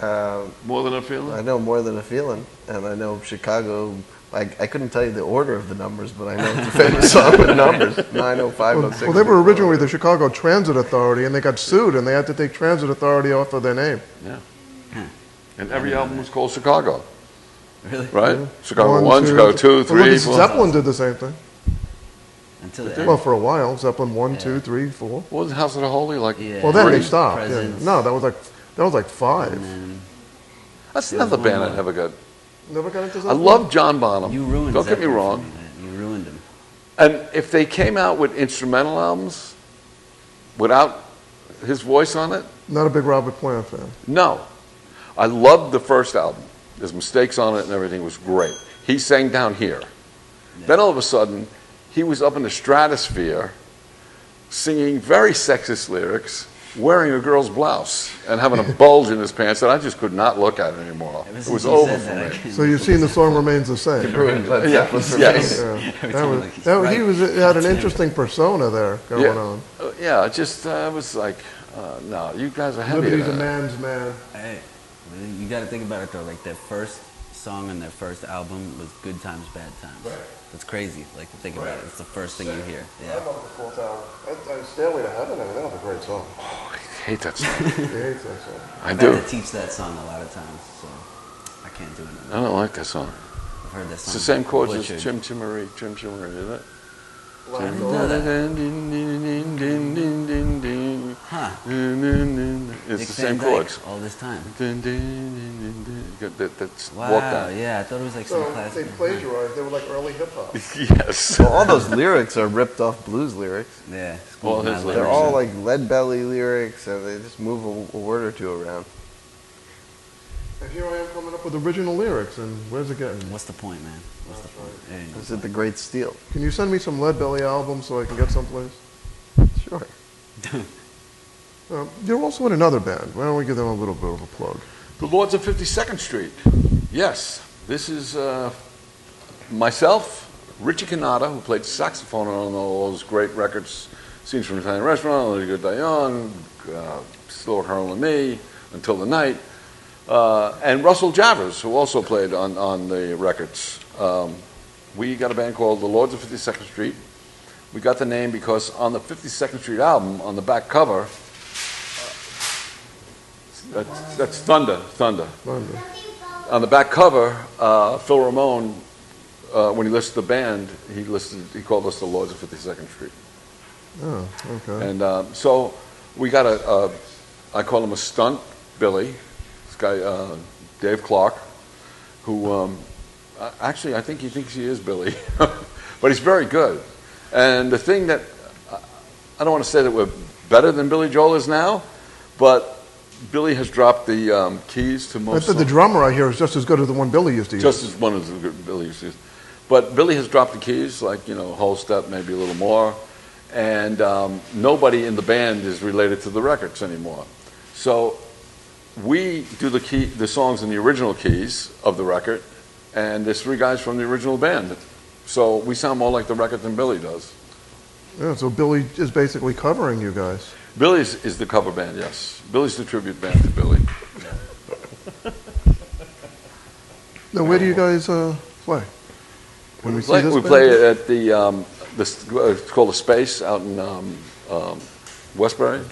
Um, More Than a I Feeling? know More Than a Feeling, and I know Chicago. I couldn't tell you the order of the numbers, but I know it's a famous song with numbers. 90506. Well, they were originally the Chicago Transit Authority, and they got sued, and they had to take Transit Authority off of their name. Yeah. Huh. And every album was called Chicago, Really? right? Chicago 1, Chicago 2, Well, 3, look, 4. Zeppelin did the same thing. Until the end. Well, for a while, Zeppelin 1, 2, 3, 4. What was House of the Holy like? Yeah. Well, then they 3? stopped. Yeah. Presence. No, that was like 5. And then That's There was another one band I more. never got. Never got into I Zeppelin. love John Bonham. you ruined. Don't get me Zeppelin for wrong. man. You ruined him. And if they came out with instrumental albums without his voice on it, Not a big Robert Plant fan. no. I loved the first album. There's mistakes on it and everything was great. He sang down here. Then all of a sudden, he was up in the stratosphere singing very sexist lyrics, wearing a girl's blouse and having a bulge in his pants that I just could not look at anymore. Ever It since was you over said for that, I me. can't So you've seen the song remains the same. Ruined Led Yeah, Zeppelin for yes. me. Yeah. Every That time, was, like, he's that, right. he was had an interesting persona there going Yeah. on. Yeah, just I was like, no, you guys are heavy. Liberty's a man's man. Hey, you got to think about it though. Like their first song on their first album was "Good Times, Bad Times." Right. That's crazy. Like to think about it. It's the first thing you hear. I Yeah. love the Full Tower. Stairway to Heaven, that was a great song. I hate that song. He hates that song. I I've do. had to teach that song a lot of times, so I can't do it. I don't like that song. I've heard that song. It's the same chords as butchered. Chim Chimmery, Chim Chimmery, isn't it? Black didn't Dog. know that. Din, din, din, din, din, din, din. Huh. Din, din, din. It's Dick the same Van Dyke chords. all this time. Din, din, din, din, din. You got that's Wow. walk down. Yeah, I thought it was like some So they classic. plagiarized. They were like early hip hop. Yes. So all those lyrics are ripped off blues lyrics. Yeah. Well, School his of lyrics. They're Letters. all like lead belly lyrics, and they just move a word or two around. And here I am coming up with original lyrics, and where's it getting? What's the point, man? What's the point? There ain't no Is it the Great Steal? Can you send me some Lead Belly albums so I can get someplace? Sure. You're also in another band. Why don't we give them a little bit of a plug? The Lords of 52nd Street. Yes, this is myself, Richie Canada, who played saxophone on all those great records, Scenes from an Italian Restaurant, Let It Go Die Young, Still Her and Me, Until the Night, and Russell Javers, who also played on the records. We got a band called the Lords of 52nd Street. We got the name because on the 52nd Street album, on the back cover, that's Thunder. On the back cover, Phil Ramone, when he listed the band, he called us the Lords of 52nd Street. Oh, okay. And so we got I call him a stunt Billy, this guy Dave Clark, who actually I think he thinks he is Billy, but he's very good. And the thing that I don't want to say that we're better than Billy Joel is now, but Billy has dropped the keys to most. I thought the drummer I hear is just as good as the one Billy used to use. Just as one as Billy used to use. But Billy has dropped the keys, like, whole step, maybe a little more. And nobody in the band is related to the records anymore. So we do the songs in the original keys of the record, and there's 3 guys from the original band. So we sound more like the record than Billy does. Yeah, so Billy is basically covering you guys. Billy is the cover band, yes. Billy's the tribute band to Billy. Now, where do you guys play? When we see this We band? play at it's called The Space out in Westbury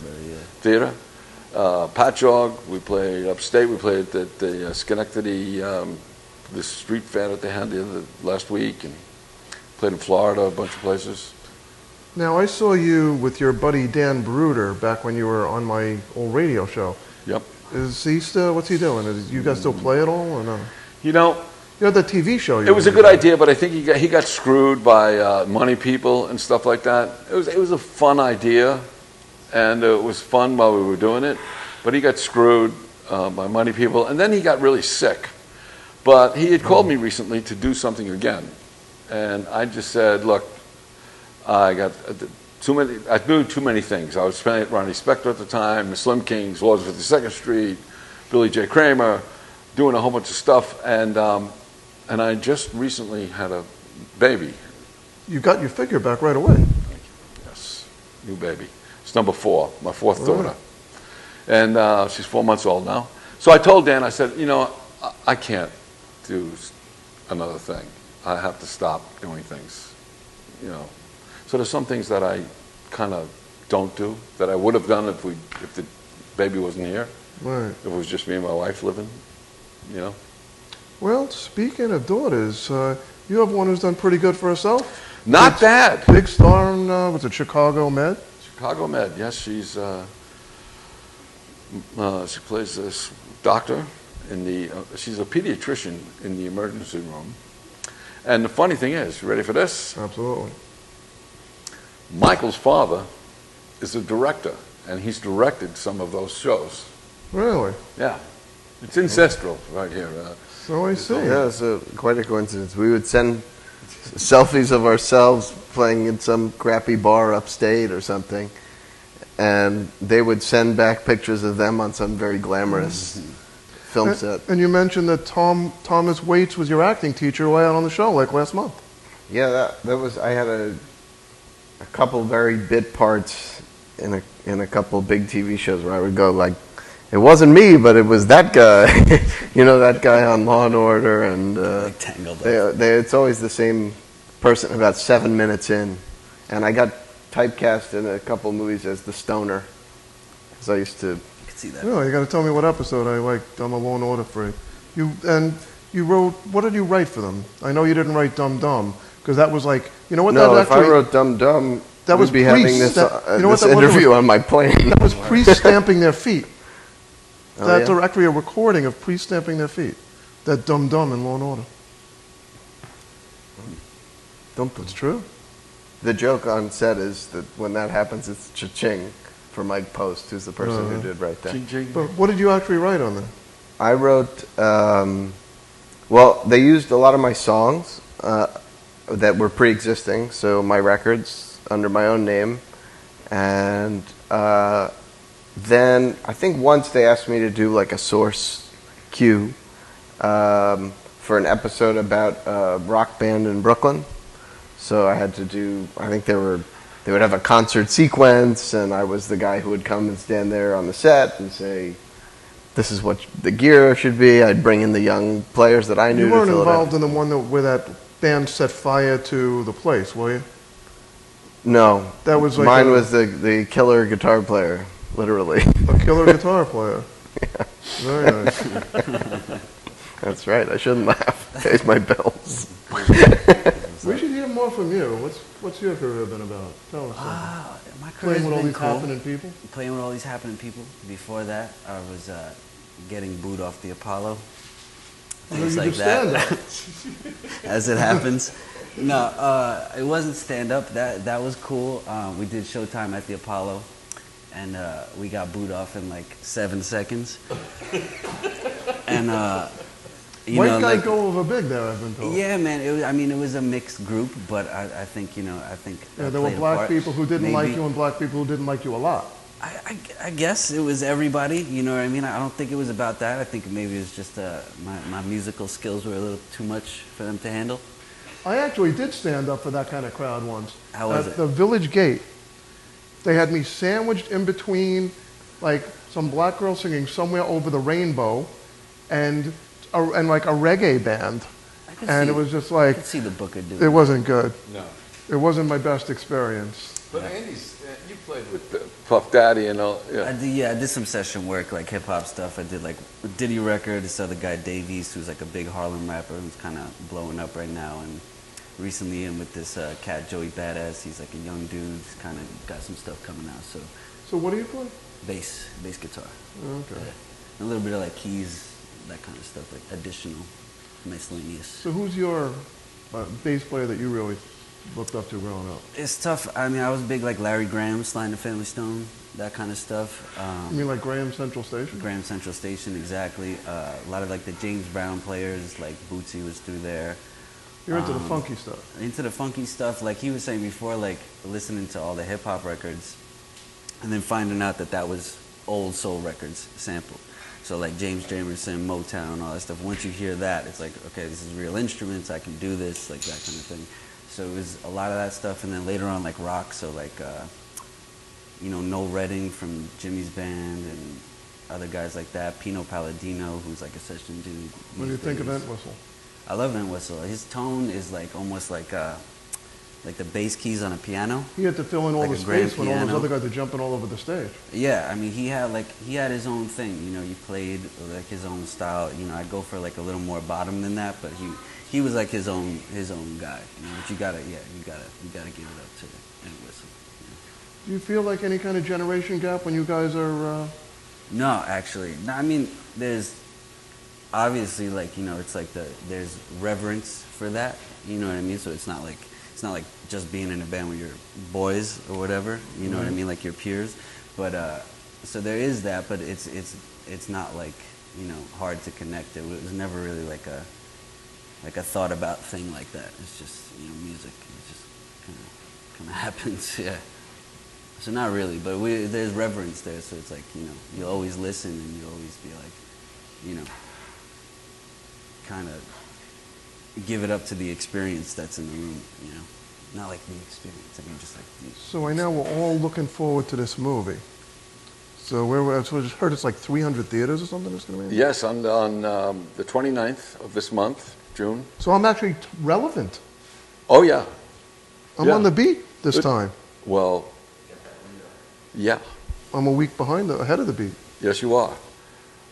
Theater. Patchogue, we played upstate. We played at the Schenectady, the street fair that they had last week, and played in Florida, a bunch of places. Now, I saw you with your buddy Dan Bruder back when you were on my old radio show. Yep. Is he still, what's he doing? You guys still play at all or no? You know, You had the TV show. it was a good idea, but I think he got screwed by money people and stuff like that. It was a fun idea, and it was fun while we were doing it, but he got screwed by money people, and then he got really sick. But he had called me recently to do something again, and I just said, look, I got I knew too many things. I was playing Ronnie Spector at the time, the Slim Kings, Lords of 52nd Street, Billy J. Kramer, doing a whole bunch of stuff, and I just recently had a baby. You got your figure back right away. Yes, new baby. It's number 4, my 4th daughter, and she's 4 months old now. So I told Dan, I said, I can't do another thing. I have to stop doing things, So there's some things that I kind of don't do that I would have done if the baby wasn't here. Right. If it was just me and my wife living, Well, speaking of daughters, you have one who's done pretty good for herself. Not bad. Big star in, was it Chicago Med? Chicago Med, yes. She plays this doctor she's a pediatrician in the emergency room. And the funny thing is, you ready for this? Absolutely. Michael's father is a director, and he's directed some of those shows. Really? Yeah. It's ancestral right here. So I see. Yeah, it's quite a coincidence. We would send selfies of ourselves playing in some crappy bar upstate or something, and they would send back pictures of them on some very glamorous film set. And you mentioned that Thomas Waits was your acting teacher way out on the show, like last month. Yeah, that was. I had a couple very bit parts in a couple big TV shows where I would go like, it wasn't me, but it was that guy. That guy on Law and Order, and Like tangled up. it's always the same person about 7 minutes in, and I got typecast in a couple movies as the stoner, because I used to. I could see that. No, you got to tell me what episode I liked. I'm a Law and Order freak. You wrote. What did you write for them? I know you didn't write Dum Dum, because that was like, what? No, that if I wrote Dum Dum, that was we'd be having this what this that was? interview on my plane. That was pre-stamping their feet. Oh, That's yeah? actually a recording of pre-stamping their feet. That Dum Dum in Law and Order. It's true. The joke on set is that when that happens, it's cha-ching for Mike Post, who's the person who did write that. Ching, ching. But what did you actually write on that? I wrote, well, they used a lot of my songs that were pre-existing, so my records under my own name. And then I think once they asked me to do like a source cue for an episode about a rock band in Brooklyn. So I had to do, I think they would have a concert sequence, and I was the guy who would come and stand there on the set and say, this is what the gear should be. I'd bring in the young players that I knew. You weren't to fill involved it in the one where that band set fire to the place, were you? No, That was like mine a- was the killer guitar player, literally. A killer guitar player. Very nice. That's right. I shouldn't laugh. Pays my bills. We should hear more from you. What's your career been about? Tell us. My career's Playing with all been these cool. happening people. Playing with all these happening people. Before that, I was getting booed off the Apollo. I know Things you like do that. stand-up. As it happens. No, it wasn't stand up. That was cool. We did Showtime at the Apollo, and we got booed off in like 7 seconds. And you White know, guys like, go over big there, I've been told. yeah, man. It was a mixed group, but I think I think Yeah, I there were played a black part. people who didn't like Maybe- you and black people who didn't like you a lot. I guess it was everybody, you know what I mean? I don't think it was about that. I think maybe it was just my musical skills were a little too much for them to handle. I actually did stand up for that kind of crowd once. How was At it? the Village Gate. They had me sandwiched in between, like, some black girl singing Somewhere Over the Rainbow and like a reggae band. I could And see, it was just I like, could see the Booker doing it wasn't good. No. It wasn't my best experience. But Andy's, you played with Puff Daddy and all. I Yeah. did some session work, like hip hop stuff. I did like a Diddy record. This other guy, Dave East, who's like a big Harlem rapper who's kind of blowing up right now. And recently in with this cat, Joey Badass. He's like a young dude. He's kind of got some stuff coming out. So So what do you play? bass guitar. Okay. Yeah. A little bit of like keys, that kind of stuff, like additional, miscellaneous. So who's your bass player that you really looked up to growing up? It's tough. I mean, I was big like Larry Graham, Sly and the Family Stone, that kind of stuff. You mean like Graham Central Station? Graham Central Station, exactly. A lot of like the James Brown players, like Bootsy was through there. You're into the funky stuff. Into the funky stuff, like he was saying before, like listening to all the hip hop records, and then finding out that that was old soul records sampled. So like James Jamerson, Motown, all that stuff. Once you hear that, it's like, okay, this is real instruments. I can do this, like that kind of thing. So it was a lot of that stuff, and then later on, like rock. So like, Noel Redding from Jimmy's band, and other guys like that. Pino Palladino, who's like a session dude. What do you these think of days. Entwistle? I love Entwistle. His tone is like almost like the bass keys on a piano. He had to fill in all Like the a grand space when all those piano. other guys are jumping all over the stage. Yeah, I mean he had his own thing. He played like his own style. I'd go for like a little more bottom than that, but he was like his own guy. But you gotta give it up to Entwistle. Do you feel like any kind of generation gap when you guys are? No, actually, no. I mean, there's obviously like it's like there's reverence for that. You know what I mean? So it's not like just being in a band with your boys or whatever. You know what I mean? Like your peers. But so there is that, but it's not like hard to connect. It was never really like a thought about thing like that. It's just music. It just kind of happens. Yeah. So not really, but there's reverence there. So it's like you always listen and you always be like kind of give it up to the experience that's in the room. Not like the experience. I mean, just like the. So I know we're all looking forward to this movie. So I just heard it's like 300 theaters or something. It's going to be. Yes, on the 29th of this month, June. So I'm actually relevant. Oh, yeah. I'm Yeah. on the beat this Good. time. Well, yeah. I'm a week ahead of the beat. Yes, you are.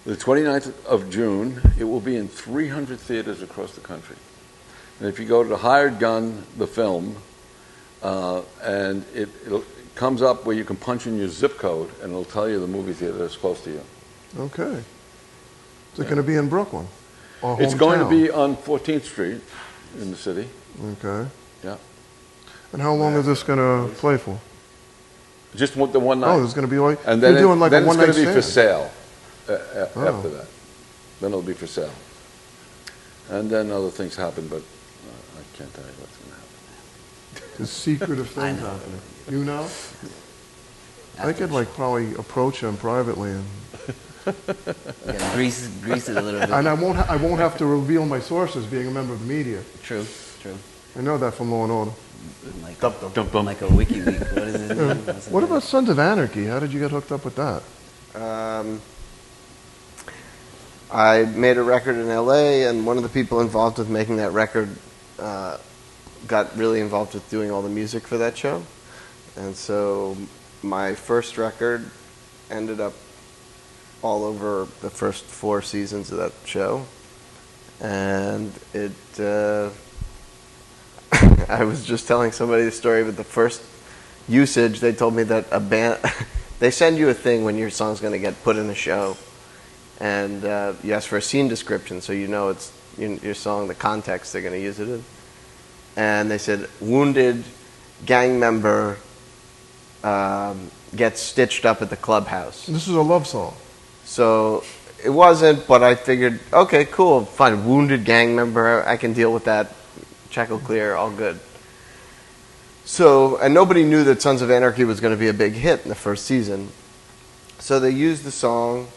The 29th of June, it will be in 300 theaters across the country. And if you go to the Hired Gun, the film, and it comes up where you can punch in your zip code, and it'll tell you the movie theater that's close to you. Okay. Is it going to be in Brooklyn? Or It's going to hometown? be on 14th Street in the city. Okay. Yeah. And how long is this going to play for? Just the one night. Oh, there's going to be like And then, you're doing like then a it's one-night going to be for stand. sale Oh. after that. Then it'll be for sale. And then other things happen, but I can't tell you what's going to happen. There's secretive things know. happening. You know? I could like probably approach him privately, and You gotta grease it a little bit. I won't have to reveal my sources being a member of the media. True. I know that from Law and Order. Like, Dum-dum. like a WikiLeaks. What is his name? What's it What called? about Sons of Anarchy? How did you get hooked up with that? I made a record in LA, and one of the people involved with making that record got really involved with doing all the music for that show. And so my first record ended up all over the first 4 seasons of that show. And it, I was just telling somebody the story, but the first usage, they told me that a band, they send you a thing when your song's going to get put in a show. And you ask for a scene description so you know it's your song, the context they're going to use it in. And they said, wounded gang member gets stitched up at the clubhouse. This is a love song. So it wasn't, but I figured, okay, cool, fine. Wounded gang member, I can deal with that. Check will clear, all good. So, and nobody knew that Sons of Anarchy was going to be a big hit in the first season. So they used the song,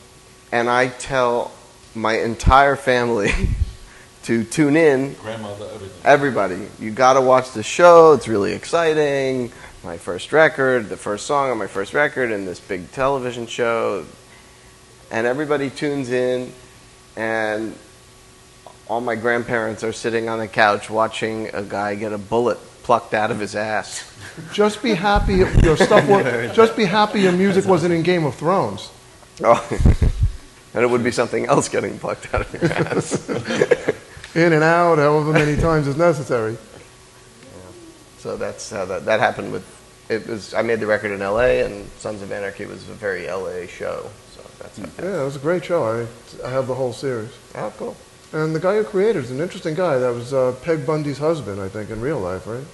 and I tell my entire family to tune in. Grandmother, everything. Everybody, you got to watch the show. It's really exciting. My first record, the first song on my first record in this big television show. And everybody tunes in, and all my grandparents are sitting on the couch watching a guy get a bullet plucked out of his ass. Just be happy your stuff was, just be happy your music wasn't in Game of Thrones. Oh, and it would be something else getting plucked out of your ass. In and out, however many times is necessary. So that's how that happened with, it was, I made the record in LA, and Sons of Anarchy was a very LA show. So that's how Yeah, it was a great show. I have the whole series. Oh, cool. And the guy who created it is an interesting guy. That was Peg Bundy's husband, I think, in real life, right?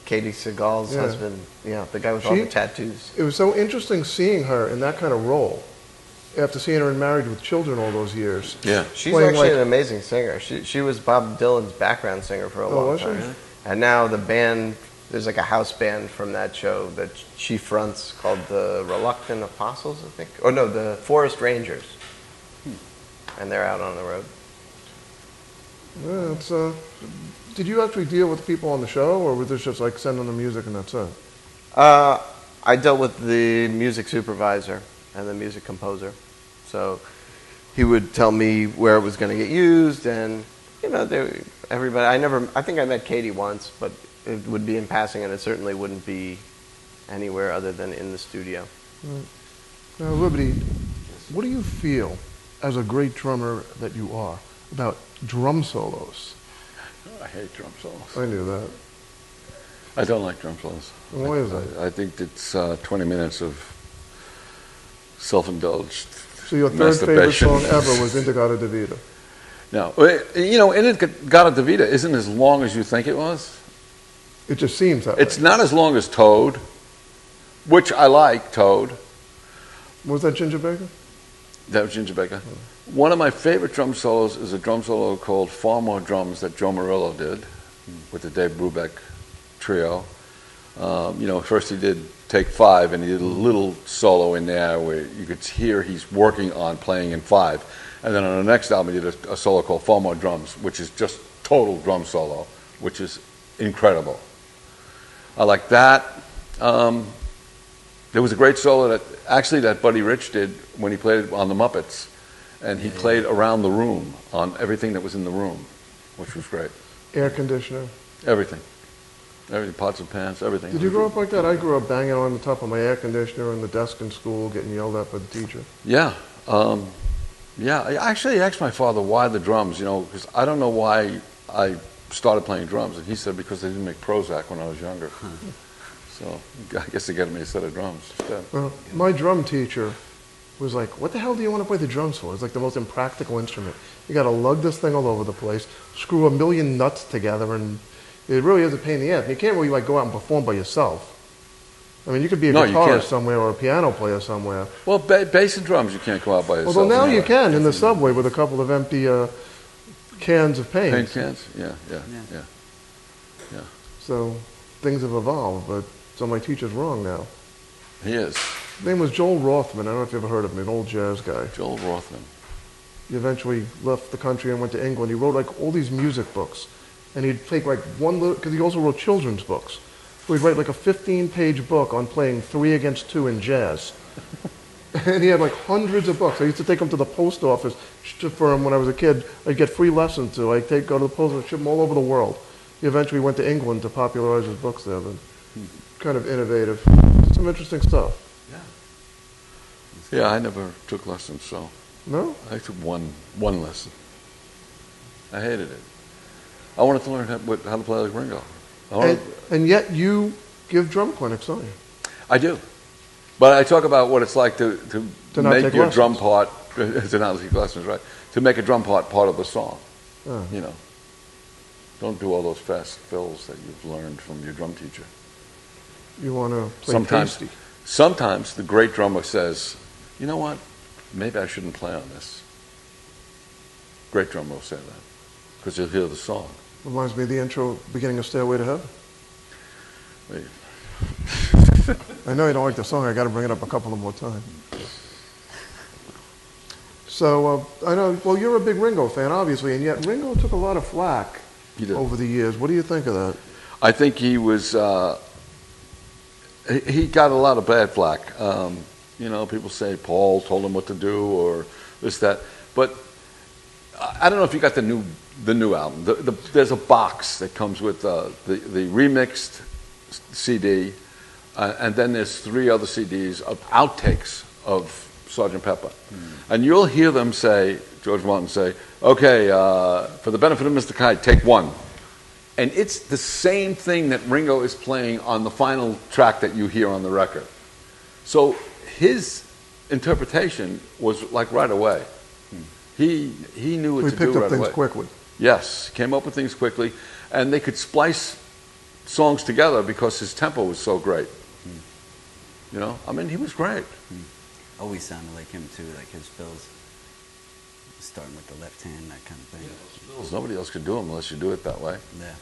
Katie Seagal's Yeah. husband, the guy with all She- the tattoos. It was so interesting seeing her in that kind of role after seeing her in Married with Children all those years. Yeah. She's Playing actually like- an amazing singer. She was Bob Dylan's background singer for a long was she? time. Really? And now the band, there's like a house band from that show that she fronts called the Reluctant Apostles, I think. Oh no, the Forest Rangers. And they're out on the road. Yeah, it's, did you actually deal with people on the show, or was this just like send them the music and that's it? I dealt with the music supervisor and the music composer. So he would tell me where it was going to get used, and everybody. I think I met Katie once, but it would be in passing, and it certainly wouldn't be anywhere other than in the studio. Right. Now, Liberty, what do you feel, as a great drummer that you are, about drum solos? I hate drum solos. I knew that. I don't like drum solos. Why is that? I think it's 20 minutes of self-indulged So your third favorite masturbation. song ever was Indigada Devitto. No, Indigada Devitto isn't as long as you think it was. It just seems that It's way. not as long as Toad, which I like, Toad. Was that Ginger Baker? That was Ginger Baker. One of my favorite drum solos is a drum solo called Far More Drums that Joe Murillo did with the Dave Brubeck trio. First he did Take 5, and he did a little solo in there where you could hear he's working on playing in 5. And then on the next album he did a solo called Far More Drums, which is just total drum solo, which is incredible. I like that. There was a great solo that Buddy Rich did when he played on the Muppets, and he played around the room on everything that was in the room, which was great. Air conditioner. Everything, pots and pans, everything. Did you grow up like that? I grew up banging on the top of my air conditioner on the desk in school, getting yelled at by the teacher. Yeah, I actually asked my father why the drums, because I don't know why I started playing drums, and he said because they didn't make Prozac when I was younger. So I guess they got me a set of drums instead. Well, my drum teacher was like, what the hell do you want to play the drums for? It's like the most impractical instrument. You got to lug this thing all over the place, screw a million nuts together, and it really is a pain in the ass. You can't really go out and perform by yourself. I mean, you could be a No, you guitarist can't. somewhere or a piano player somewhere. Well, bass and drums you can't go out by yourself. Although now you anyway. can in the subway with a couple of empty cans of paint. Paint cans? Yeah. So things have evolved, but so my teacher's wrong now. He is. His name was Joel Rothman. I don't know if you ever heard of him, an old jazz guy. Joel Rothman. He eventually left the country and went to England. He wrote like all these music books. And he'd take like one little, because he also wrote children's books. So he'd write like a 15-page book on playing 3 against 2 in jazz. And he had like hundreds of books. I used to take them to the post office for him when I was a kid. I'd get free lessons to. I'd go to the post office, ship them all over the world. He eventually went to England to popularize his books there. But kind of innovative. Some interesting stuff. Yeah, I never took lessons, so No? I took one lesson. I hated it. I wanted to learn how to play like Ringo. And yet you give drum clinics, don't you? I do. But I talk about what it's like to not make take your lessons. drum part, to not take lessons, right? To make a drum part of the song. Oh. You know. Don't do all those fast fills that you've learned from your drum teacher. You want to play tasty. Sometimes the great drummer says, you know what, maybe I shouldn't play on this. Great drummer will say that, because you'll hear the song. Reminds me of the intro, beginning of Stairway to Heaven. Wait. I know you don't like the song. I got to bring it up a couple of more times. So I know. Well, you're a big Ringo fan, obviously, and yet Ringo took a lot of flack He did. over the years. What do you think of that? I think he was, he got a lot of bad flack. You know, people say Paul told him what to do or this, that. But I don't know if you got the new album. There's a box that comes with the remixed CD, and then there's 3 other CDs of outtakes of Sgt. Pepper. And you'll hear them say, George Martin say, okay, for the benefit of Mr. Kite, take 1. And it's the same thing that Ringo is playing on the final track that you hear on the record. So his interpretation was like right away. He knew what We to picked do up right things away. quickly. Yes, came up with things quickly, and they could splice songs together because his tempo was so great. You know, I mean, he was great. Always sounded like him too, like his fills. Starting with the left hand, that kind of thing. Nobody else could do them unless you do it that way. Yeah.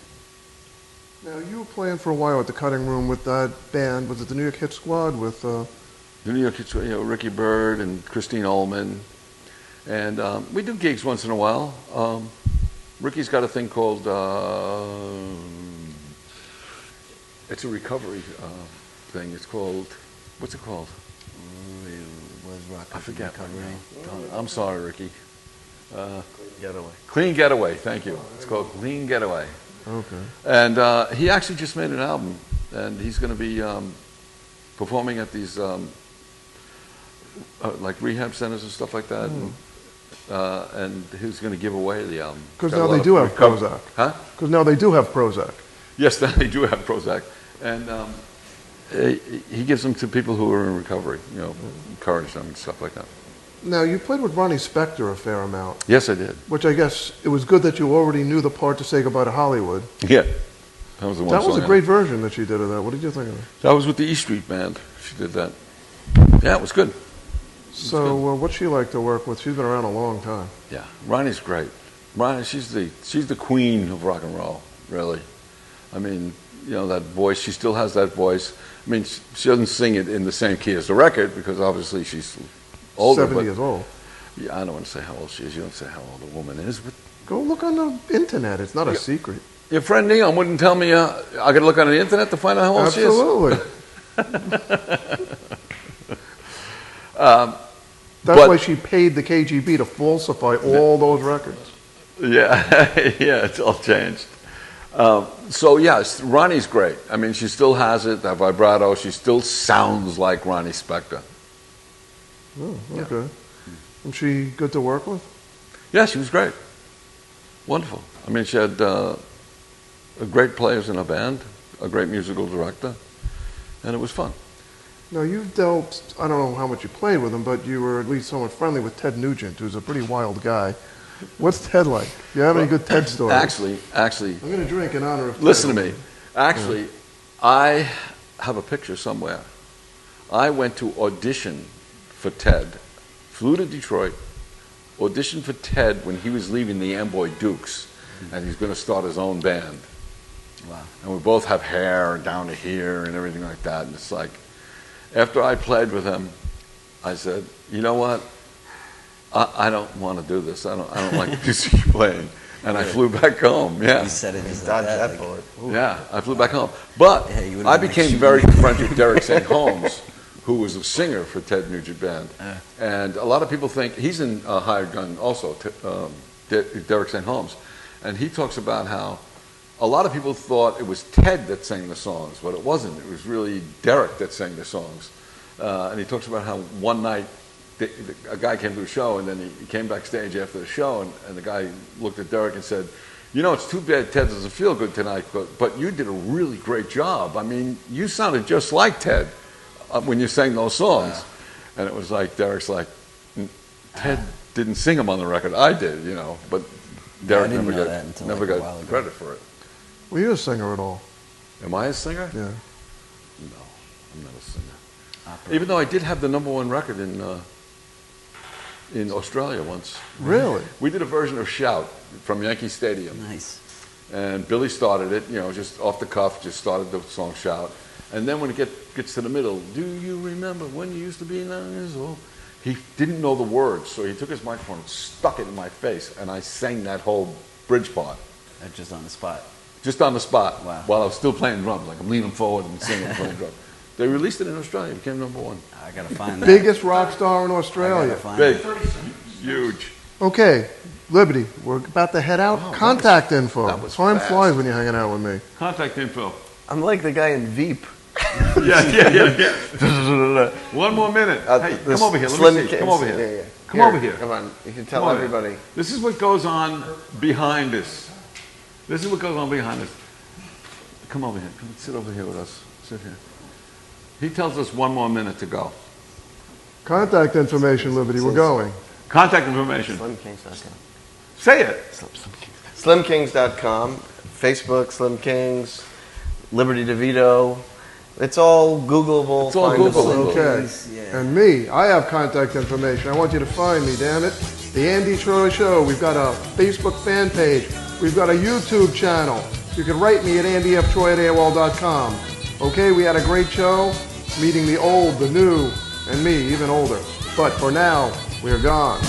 Now, you were playing for a while at the Cutting Room with that band. Was it the New York Hit Squad with... The New York, Ricky Byrd and Christine Ullman. And we do gigs once in a while. Ricky's got a thing called, it's a recovery thing. It's called, what's it called? It was Rock I forget. Recovery. I'm sorry, Ricky. Getaway. Clean Getaway, thank you. It's called Clean Getaway. Okay. And he actually just made an album, and he's going to be performing at these like rehab centers and stuff like that. And he's going to give away the album. Because Got a now lot they of do have recovery. Prozac. Huh? Because now they do have Prozac. Yes, they do have Prozac. And he gives them to people who are in recovery, you know, encourage them and stuff like that. Now, you played with Ronnie Spector a fair amount, Yes, I did. which I guess it was good that you already knew the part to Say Goodbye to Hollywood. Yeah. That was the one That was song a I- great version that she did of that. What did you think of it? That was with the E Street Band. She did that. Yeah, it was good. So, what's she like to work with? She's been around a long time. Yeah, Ronnie's great. Ronnie, she's the queen of rock and roll, really. I mean, you know, that voice, she still has that voice. I mean, she doesn't sing it in the same key as the record because obviously she's older. 70 but, years old. Yeah, I don't want to say how old she is. You don't say how old a woman is. But Go look on the internet. It's not a secret. your friend Neon wouldn't tell me I got to look on the internet to find out how old she is. Absolutely. That's but- why she paid the KGB to falsify all those records. Yeah, yeah, it's all changed. So yes, Ronnie's great. I mean, she still has it, that vibrato. She still sounds like Ronnie Spector. Oh, okay. Was she good to work with? Yeah, she was great. Wonderful. I mean, she had great players in her band, a great musical director, and it was fun. Now, you've dealt, I don't know how much you played with him, but you were at least somewhat friendly with Ted Nugent, who's a pretty wild guy. What's Ted like? Do you have any good Ted stories? Actually, I'm going to drink in honor of Ted. listen to me. Actually, I have a picture somewhere. I went to audition for Ted, flew to Detroit, auditioned for Ted when he was leaving the Amboy Dukes, and he's going to start his own band. Wow. And we both have hair down to here and everything like that. And it's like, after I played with him, I said, you know what? I don't want to do this. I don't like music playing. And I flew back home. Yeah. You said it just Dodge like that like, bullet. Yeah, I flew back home. But Yeah, you would've I been became like very shooting. good friends with Derek St. Holmes, who was a singer for Ted Nugent Band. And a lot of people think, he's in Hired Gun also, Derek St. Holmes. And he talks about how a lot of people thought it was Ted that sang the songs, but it wasn't. It was really Derek that sang the songs. And he talks about how one night a guy came to a show, and then he came backstage after the show, and the guy looked at Derek and said, "You know, it's too bad Ted doesn't feel good tonight, but you did a really great job. I mean, you sounded just like Ted when you sang those songs." Wow. And it was like, Derek's like, Ted didn't sing them on the record. I did, you know, but Derek didn't know never that until, got, never like, a got while ago. credit for it. Were you a singer at all? Am I a singer? Yeah. No, I'm not a singer. Opera. Even though I did have the #1 record in Australia once. Really? We did a version of Shout from Yankee Stadium. Nice. And Billy started it, you know, just off the cuff, just started the song Shout. And then when it gets to the middle, do you remember when you used to be 9 years old? He didn't know the words, so he took his microphone and stuck it in my face, and I sang that whole bridge part. Just on the spot. Just on the spot, Wow. while I was still playing drums. Like I'm leaning forward and singing and playing drums. They released it in Australia, it became #1. I gotta find that. Biggest rock star in I Australia. gotta find Big, that. huge. Okay, Liberty, we're about to head out. Oh, Contact info. that was Time fast. flies when you're hanging out with me. Contact info. I'm like the guy in Veep. Yeah. One more minute. Hey, This come over here. Let Slim me see. Kings- Come over here. Yeah, yeah. Come over here. Come on. You can Come tell on. everybody. This is what goes on behind us. This is what goes on behind us. Come over here. Come sit over here with us. Sit here. He tells us 1 more minute to go. Contact information, Liberty. We're going. Contact information. SlimKings.com. Say it. SlimKings.com. Facebook, Slim Kings. Liberty Devitto. It's all Googleable. It's all Find us. Googleable. Okay. Yeah. And me, I have contact information. I want you to find me, damn it. The Andy Troy Show. We've got a Facebook fan page. We've got a YouTube channel. You can write me at andyftroy@aol.com. Okay, we had a great show, meeting the old, the new, and me, even older. But for now, we're gone.